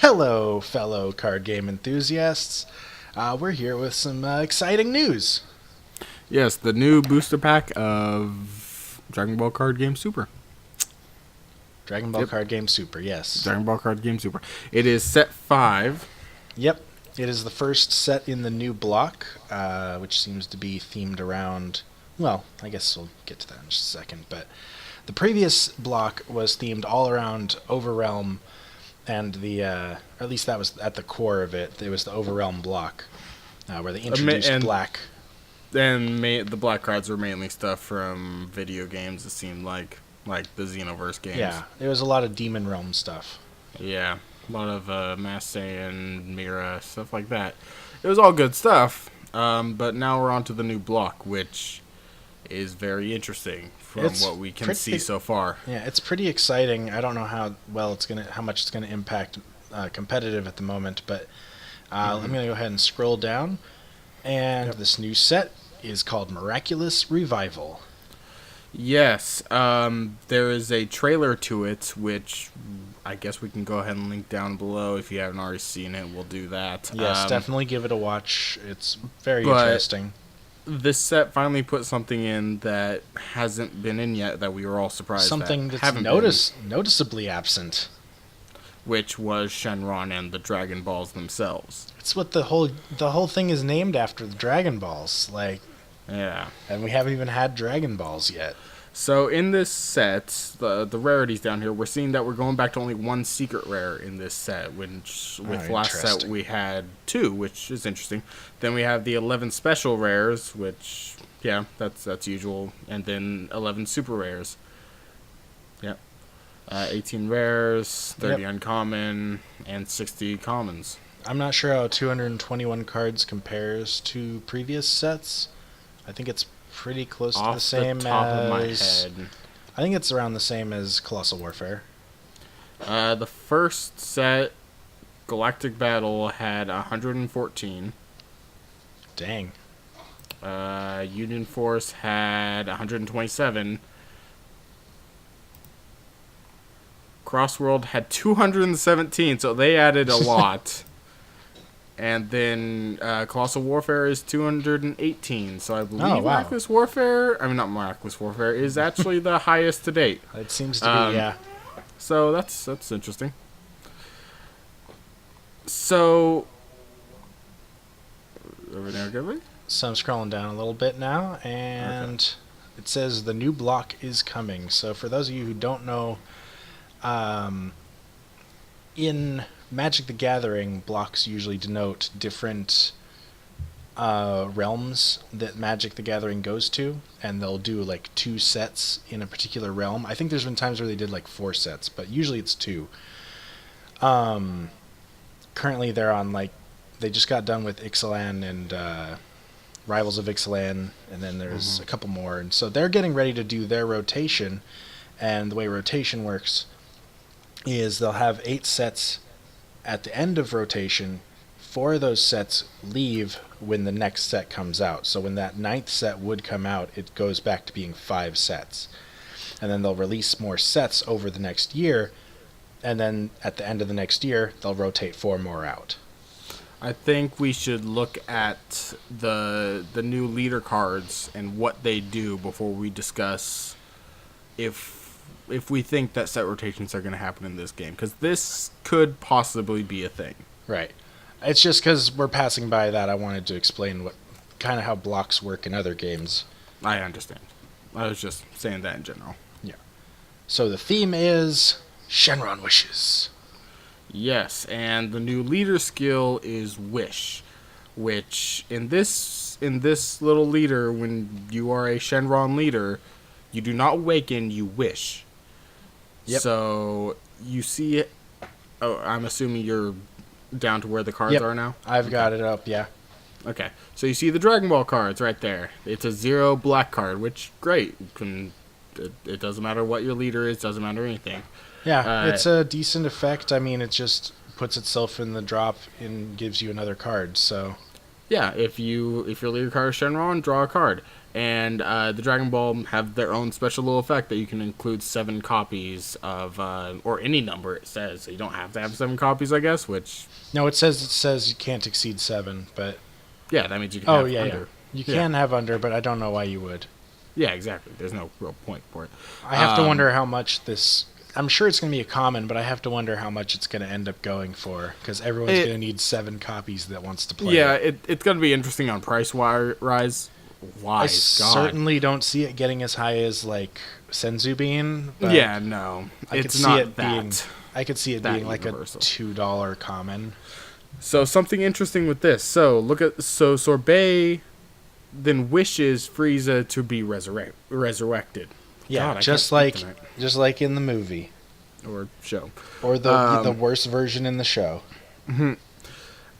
Hello, fellow card game enthusiasts. We're here with some exciting news. Yes, the new booster pack of Dragon Ball Card Game Super. Dragon Ball Yep, Card Game Super, yes. Dragon Ball Card Game Super. It is set 5. Yep, it is the first set in the new block, which seems to be themed around. Well, I guess we'll get to that in just a second, but the previous block was themed all around Overrealm, and or at least that was at the core of it. It was the Overrealm block, where they introduced black. And the black cards were mainly stuff from video games, it seemed like the Xenoverse games. Yeah, there was a lot of Demon Realm stuff. Yeah, a lot of Mass Saiyan, Mira, stuff like that. It was all good stuff, but now we're on to the new block, which is very interesting from what we can see so far. Yeah, it's pretty exciting. I don't know how much it's gonna impact competitive at the moment, but I'm gonna go ahead and scroll down, and this new set is called Miraculous Revival. Yes, there is a trailer to it, which I guess we can go ahead and link down below. If you haven't already seen it, we'll do that. Yes, definitely give it a watch. It's very interesting. This set finally put something in that hasn't been in yet, that we were all surprised something that that's noticeably absent, which was Shenron and the Dragon Balls themselves. It's what the whole thing is named after, the Dragon Balls. Yeah. And we haven't even had Dragon Balls yet. So in this set, the rarities down here, we're seeing that we're going back to only one secret rare in this set, which with last set we had 2, which is interesting. Then we have the 11 special rares, which, yeah, that's usual. And then 11 super rares. Yep. 18 rares, 30 uncommon, and 60 commons. I'm not sure how 221 cards compares to previous sets. I think it's pretty close to the same the top as... of my head. I think it's around the same as Colossal Warfare. The first set, Galactic Battle, had 114. Dang. Union Force had 127. Crossworld had 217, so they added a lot. And then Colossal Warfare is 218. So I believe Miraculous Warfare, not Miraculous Warfare, is actually the highest to date. It seems to be, yeah. So that's interesting. So, everything okay? So I'm scrolling down a little bit now, and it says the new block is coming. So for those of you who don't know, in Magic the Gathering, blocks usually denote different realms that Magic the Gathering goes to, and they'll do 2 sets in a particular realm. I think there's been times where they did 4 sets, but usually it's 2. Currently they're on they just got done with Ixalan and Rivals of Ixalan, and then there's a couple more, and so they're getting ready to do their rotation. And the way rotation works is they'll have 8 sets at the end of rotation. 4 of those sets leave when the next set comes out. So when that 9th set would come out, it goes back to being 5 sets. And then they'll release more sets over the next year, and then at the end of the next year, they'll rotate 4 more out. I think we should look at the new leader cards and what they do before we discuss if we think that set rotations are going to happen in this game, because this could possibly be a thing. Right. It's just because we're passing by that, I wanted to explain how blocks work in other games. I understand. I was just saying that in general. Yeah. So the theme is Shenron Wishes. Yes, and the new leader skill is Wish, which in this little leader, when you are a Shenron leader, you do not awaken, you wish. Yep. So you see, I'm assuming you're down to where the cards are now? I've got it up, yeah. Okay, so you see the Dragon Ball cards right there. It's a 0 black card, which, great. It doesn't matter what your leader is, doesn't matter anything. Yeah, it's a decent effect. It just puts itself in the drop and gives you another card, so... Yeah, if your leader card is Shenron, draw a card. And the Dragon Ball have their own special little effect that you can include 7 copies of, or any number it says. So you don't have to have 7 copies, I guess, which... No, it says you can't exceed 7, but... Yeah, that means you can have under. Yeah. You can have under, but I don't know why you would. Yeah, exactly. There's no real point for it. I have to wonder how much this... I'm sure it's going to be a common, but I have to wonder how much it's going to end up going for, because everyone's going to need 7 copies that wants to play. Yeah, it's going to be interesting on price rise. I certainly don't see it getting as high as like Senzu Bean. But yeah, no, I could see it being like a $2 common. So something interesting with this. So Sorbet then wishes Frieza to be resurrected. Yeah, God, just like in the movie or show, or the worst version in the show. Mm-hmm.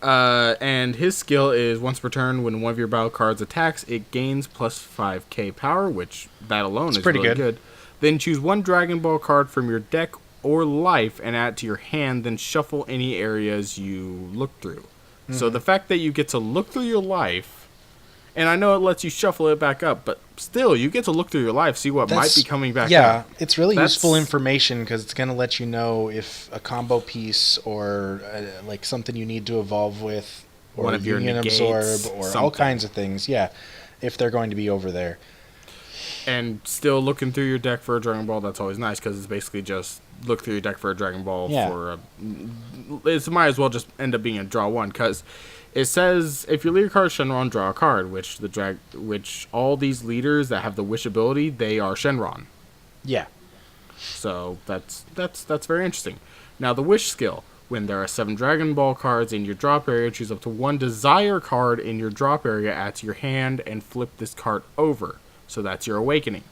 And his skill is once per turn, when one of your battle cards attacks, it gains plus 5k power, which that alone is pretty really good. Then choose 1 Dragon Ball card from your deck or life and add it to your hand, then shuffle any areas you look through. Mm-hmm. So the fact that you get to look through your life, and I know it lets you shuffle it back up, but still, you get to look through your life, see what might be coming back up. Yeah, it's really useful information because it's going to let you know if a combo piece or like something you need to evolve with, or one of your Union negates, Absorb, or something. All kinds of things. Yeah, if they're going to be over there. And still looking through your deck for a Dragon Ball, that's always nice because it's basically just look through your deck for a Dragon Ball. Yeah. It might as well just end up being a draw 1 because it says if your leader card is Shenron, draw a card, which all these leaders that have the Wish ability, they are Shenron. Yeah. So that's very interesting. Now the Wish skill. When there are 7 Dragon Ball cards in your drop area, choose up to 1 Desire card in your drop area, add to your hand, and flip this card over. So that's your Awakening.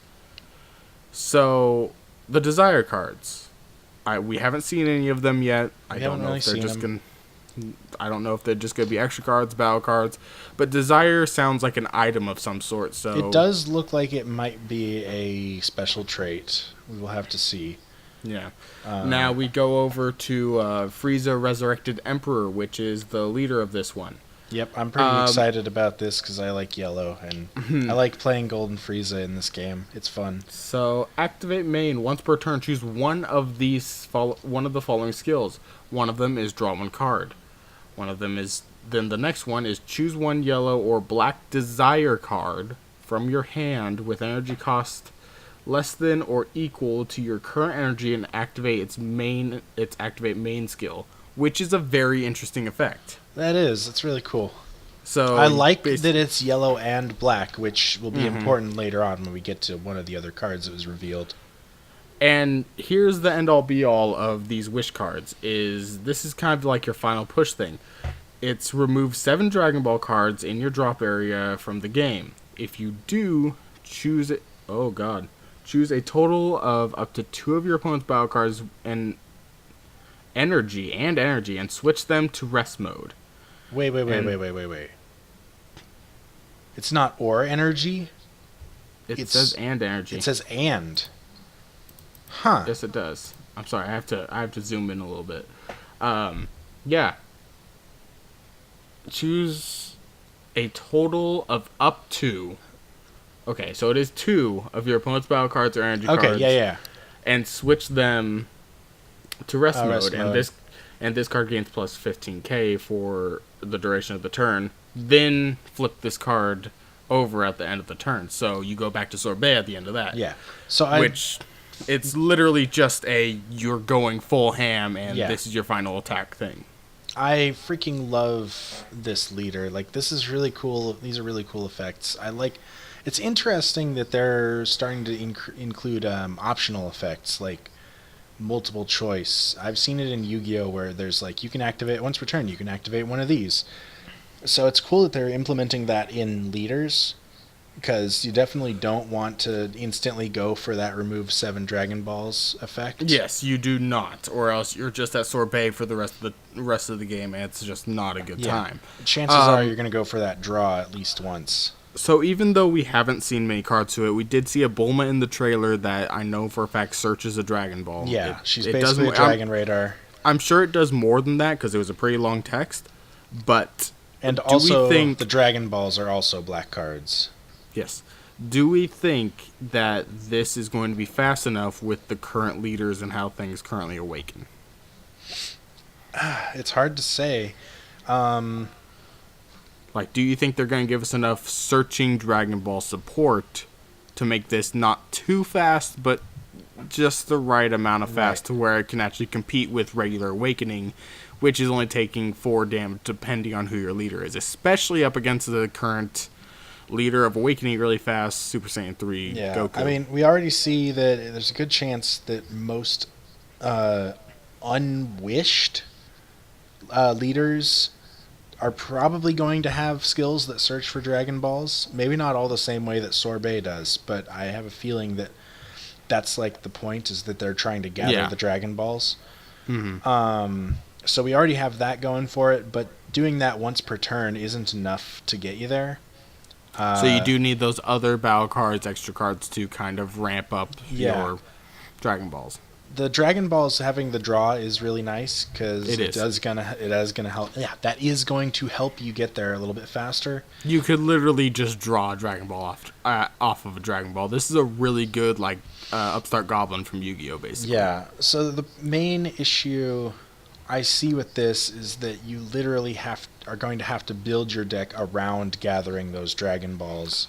So the Desire cards, we haven't seen any of them yet. I don't know if they're just going. I don't know if they're just going to be extra cards, battle cards, but Desire sounds like an item of some sort. So it does look like it might be a special trait. We will have to see. Yeah. Now we go over to Frieza Resurrected Emperor, which is the leader of this one. Yep, I'm pretty excited about this because I like yellow, and I like playing Golden Frieza in this game. It's fun. So activate main once per turn. Choose one of the following skills. One of them is draw 1 card. One of them is then the next one is choose 1 yellow or black Desire card from your hand with energy cost less than or equal to your current energy and activate its activate main skill, which is a very interesting effect. That is. It's really cool. So I like that it's yellow and black, which will be important later on when we get to one of the other cards that was revealed. And here's the end-all be-all of these wish cards. This is kind of like your final push thing. It's remove 7 Dragon Ball cards in your drop area from the game. If you do, choose it. Oh god. Choose a total of up to 2 of your opponent's battle cards and energy and switch them to rest mode. Wait. It's not or energy? It says and energy. It says and. Huh. Yes, it does. I'm sorry. I have to zoom in a little bit. Yeah. Choose a total of up to. Okay, so it is 2 of your opponent's battle cards or energy cards. Okay, yeah. And switch them to rest mode. Rest mode. And this card gains plus 15k for the duration of the turn. Then flip this card over at the end of the turn. So you go back to Sorbet at the end of that. Yeah. Which it's literally just you're going full ham and this is your final attack thing. I freaking love this leader. Like, this is really cool. These are really cool effects. It's interesting that they're starting to include optional effects like multiple choice. I've seen it in Yu-Gi-Oh! Where there's like, you can activate once per turn, you can activate one of these. So it's cool that they're implementing that in leaders, because you definitely don't want to instantly go for that remove 7 Dragon Balls effect. Yes, you do not, or else you're just at Sorbet for the rest of the game, and it's just not a good time. Chances are you're going to go for that draw at least once. So even though we haven't seen many cards to it, we did see a Bulma in the trailer that I know for a fact searches a Dragon Ball. Yeah, she's basically a Dragon Radar. I'm sure it does more than that because it was a pretty long text, but and also the Dragon Balls are also black cards. Yes. Do we think that this is going to be fast enough with the current leaders and how things currently awaken? It's hard to say. Like, do you think they're going to give us enough searching Dragon Ball support to make this not too fast, but just the right amount of fast to where it can actually compete with regular Awakening, which is only taking 4 damage depending on who your leader is, especially up against the current leader of Awakening really fast, Super Saiyan 3, Goku. I mean, we already see that there's a good chance that most unwished leaders are probably going to have skills that search for Dragon Balls. Maybe not all the same way that Sorbet does, but I have a feeling that that's like the point, is that they're trying to gather the Dragon Balls. Mm-hmm. So we already have that going for it, but doing that once per turn isn't enough to get you there. So you do need those other battle cards, extra cards, to kind of ramp up your Dragon Balls. The Dragon Balls having the draw is really nice because it is gonna help. Yeah, that is going to help you get there a little bit faster. You could literally just draw a Dragon Ball off of a Dragon Ball. This is a really good upstart Goblin from Yu-Gi-Oh! Basically. Yeah. So the main issue I see with this is that you literally are going to have to build your deck around gathering those Dragon Balls,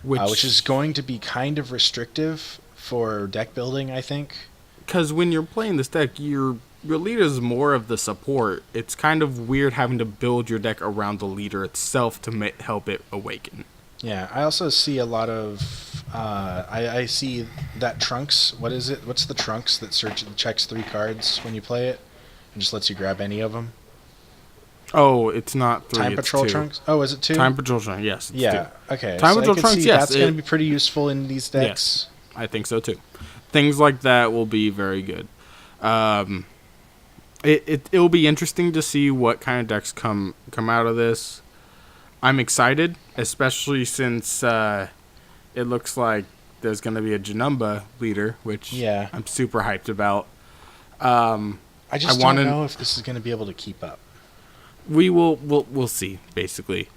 which is going to be kind of restrictive for deck building, I think. Because when you're playing this deck, your leader is more of the support. It's kind of weird having to build your deck around the leader itself to help it awaken. Yeah, I also see a lot of... I see that Trunks... What is it? What's the Trunks that checks 3 cards when you play it and just lets you grab any of them? Oh, it's not 3, Time Patrol 2. Trunks? Oh, is it 2? Time Patrol Trunks, yes. It's 2. Okay. Time Patrol Trunks, yes. That's going to be pretty useful in these decks. Yes, I think so too. Things like that will be very good. It'll be interesting to see what kind of decks come out of this. I'm excited, especially since it looks like there's going to be a Janemba leader, which I'm super hyped about. I don't know if this is going to be able to keep up. We'll see, basically.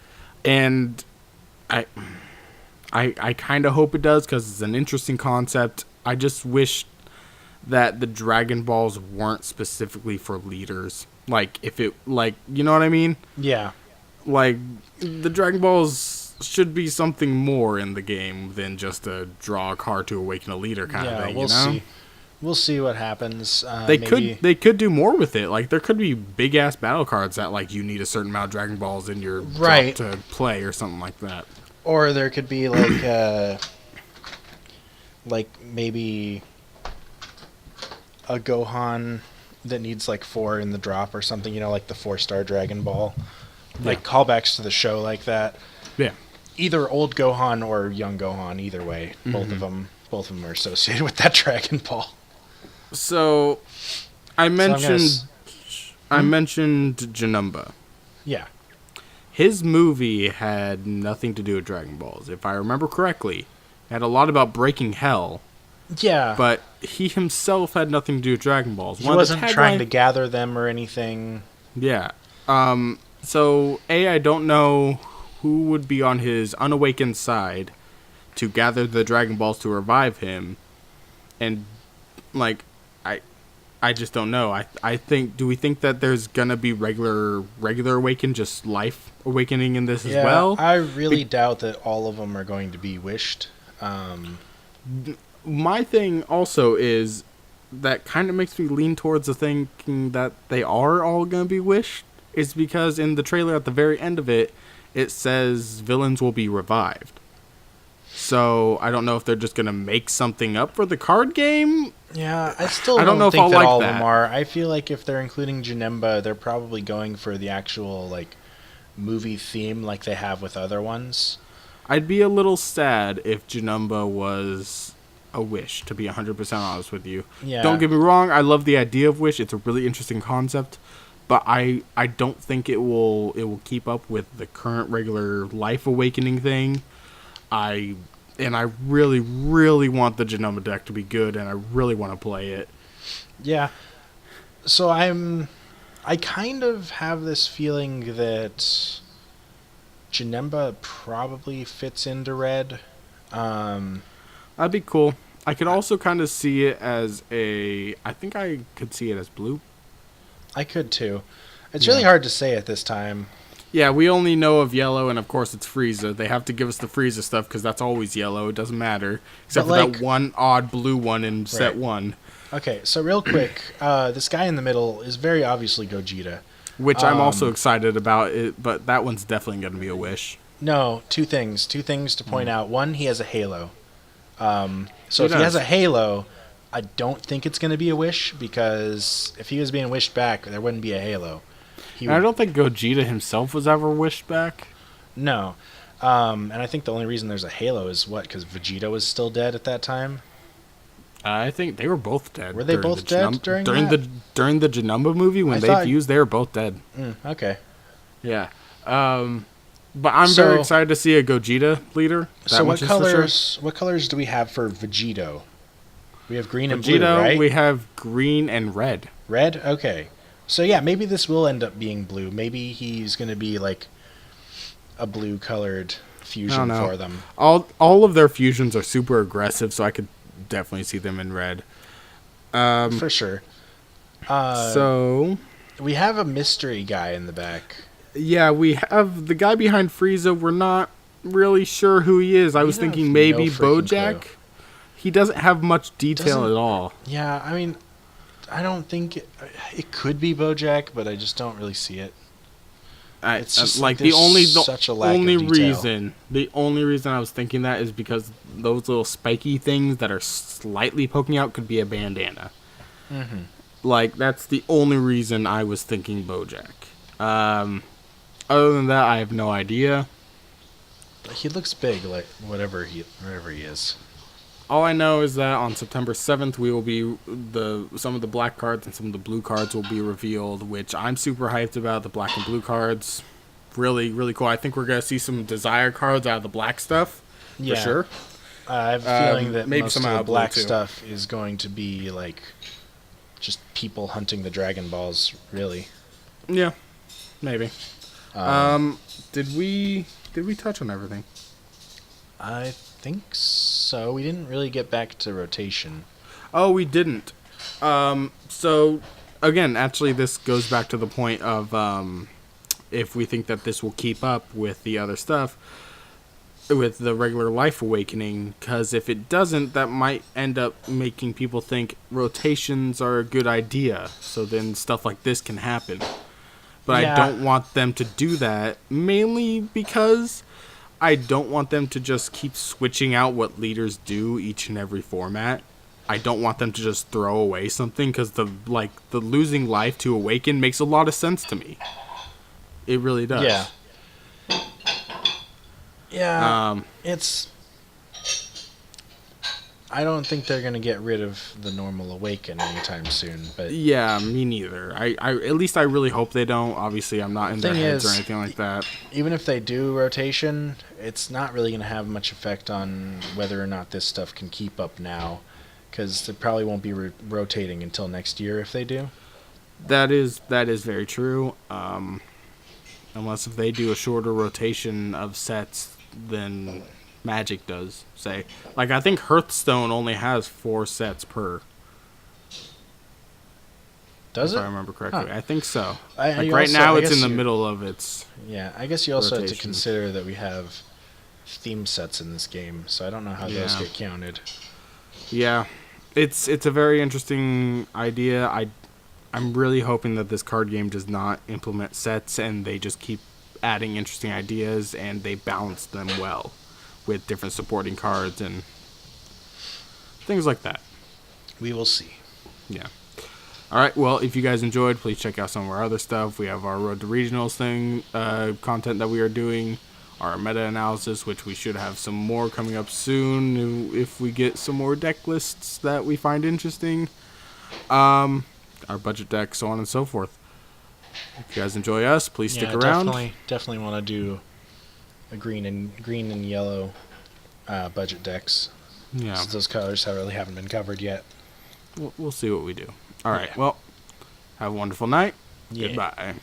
And I kind of hope it does because it's an interesting concept. I just wish that the Dragon Balls weren't specifically for leaders. Like, if it, you know what I mean? Yeah. Like, the Dragon Balls should be something more in the game than just a draw a card to awaken a leader kind of thing, we'll see. We'll see what happens. They could do more with it. Like, there could be big-ass battle cards that, you need a certain amount of Dragon Balls in your drop to play or something like that. Or there could be, maybe a Gohan that needs 4 in the drop or something, the 4-star Dragon Ball. Callbacks to the show like that. Yeah. Either old Gohan or young Gohan, either way. Mm-hmm. Both of them are associated with that Dragon Ball. So I mentioned Janemba. Yeah. His movie had nothing to do with Dragon Balls. If I remember correctly, it had a lot about breaking hell. Yeah. But he himself had nothing to do with Dragon Balls. He wasn't trying to gather them or anything. Yeah. So, I don't know who would be on his unawakened side to gather the Dragon Balls to revive him. And, I just don't know. Do we think that there's gonna be regular awaken, just life awakening in this as well? I really doubt that all of them are going to be wished. My thing also is that kind of makes me lean towards the thinking that they are all gonna be wished. Is because in the trailer at the very end of it, it says villains will be revived. So I don't know if they're just gonna make something up for the card game. Yeah, I still don't know think that all of them are. I feel like if they're including Janemba, they're probably going for the actual movie theme like they have with other ones. I'd be a little sad if Janemba was a Wish, to be 100% honest with you. Yeah. Don't get me wrong, I love the idea of Wish. It's a really interesting concept, but I don't think it will keep up with the current regular life awakening thing. I really, really want the Janemba deck to be good, and I really want to play it. Yeah. So I kind of have this feeling that Janemba probably fits into red. That'd be cool. I could also kind of see it as I think I could see it as blue. I could too. It's really hard to say at this time. Yeah, we only know of yellow, and of course it's Frieza. They have to give us the Frieza stuff because that's always yellow. It doesn't matter. Except for that one odd blue one in set 1. Okay, so real quick, this guy in the middle is very obviously Gogeta. Which I'm also excited about, but that one's definitely going to be a wish. No, two things to point out. One, he has a halo. So if he has a halo, I don't think it's going to be a wish, because if he was being wished back, there wouldn't be a halo. I don't think Gogeta himself was ever wished back. No. And I think the only reason there's a halo is because Vegeta was still dead at that time? I think they were both dead. Were they both dead during the Janemba movie when they fused? They were both dead. Okay. Yeah. But I'm very excited to see a Gogeta leader. So what colors do we have for Vegito? We have green and blue, right? We have green and red. Red? Okay. So yeah, maybe this will end up being blue. Maybe he's going to be like a blue-colored fusion for them. All of their fusions are super aggressive, so I could definitely see them in red. For sure. So we have a mystery guy in the back. Yeah, we have the guy behind Frieza. We're not really sure who he is. I was thinking maybe Bojack. Clue. He doesn't have much detail at all. Yeah, I mean, I don't think it could be Bojack, but I just don't really see it. It's just like the only reason I was thinking that is because those little spiky things that are slightly poking out could be a bandana. Mm-hmm. Like that's the only reason I was thinking Bojack. Other than that, I have no idea. He looks big, like whatever he is. All I know is that on September 7th, we will be some of the black cards and some of the blue cards will be revealed, which I'm super hyped about. The black and blue cards, really, really cool. I think we're gonna see some desire cards out of the black stuff, for sure. I have a feeling that maybe most of the black stuff is going to be like just people hunting the Dragon Balls, really. Yeah, maybe. Did we touch on everything? I think so. We didn't really get back to rotation. Oh, we didn't. So, again, actually, this goes back to the point of if we think that this will keep up with the other stuff, with the regular Life Awakening, because if it doesn't, that might end up making people think rotations are a good idea, so then stuff like this can happen. But I don't want them to do that, mainly because I don't want them to just keep switching out what leaders do each and every format. I don't want them to just throw away something, because the losing life to awaken makes a lot of sense to me. It really does. Yeah. Yeah. I don't think they're gonna get rid of the normal awaken anytime soon. But yeah, me neither. I at least I really hope they don't. Obviously, I'm not in their heads or anything like that. Even if they do rotation, it's not really gonna have much effect on whether or not this stuff can keep up now, because it probably won't be rotating until next year if they do. That is very true. Unless if they do a shorter rotation of sets than Magic does, say. Like, I think Hearthstone only has 4 sets per. Does it? If I remember correctly. Huh. I think so. Right now, it's in the middle of its. Yeah, I guess you also have to consider that we have theme sets in this game, so I don't know how those get counted. Yeah, it's a very interesting idea. I'm really hoping that this card game does not implement sets and they just keep adding interesting ideas and they balance them well with different supporting cards and things like that. We will see. Yeah. All right. Well, if you guys enjoyed, please check out some of our other stuff. We have our Road to Regionals content that we are doing, our meta analysis, which we should have some more coming up soon if we get some more deck lists that we find interesting. Our budget deck, so on and so forth. If you guys enjoy us, please stick around. Definitely want to do a green and yellow budget decks. Yeah, so those colors really haven't been covered yet. We'll see what we do. All right. Well, have a wonderful night. Yeah. Goodbye.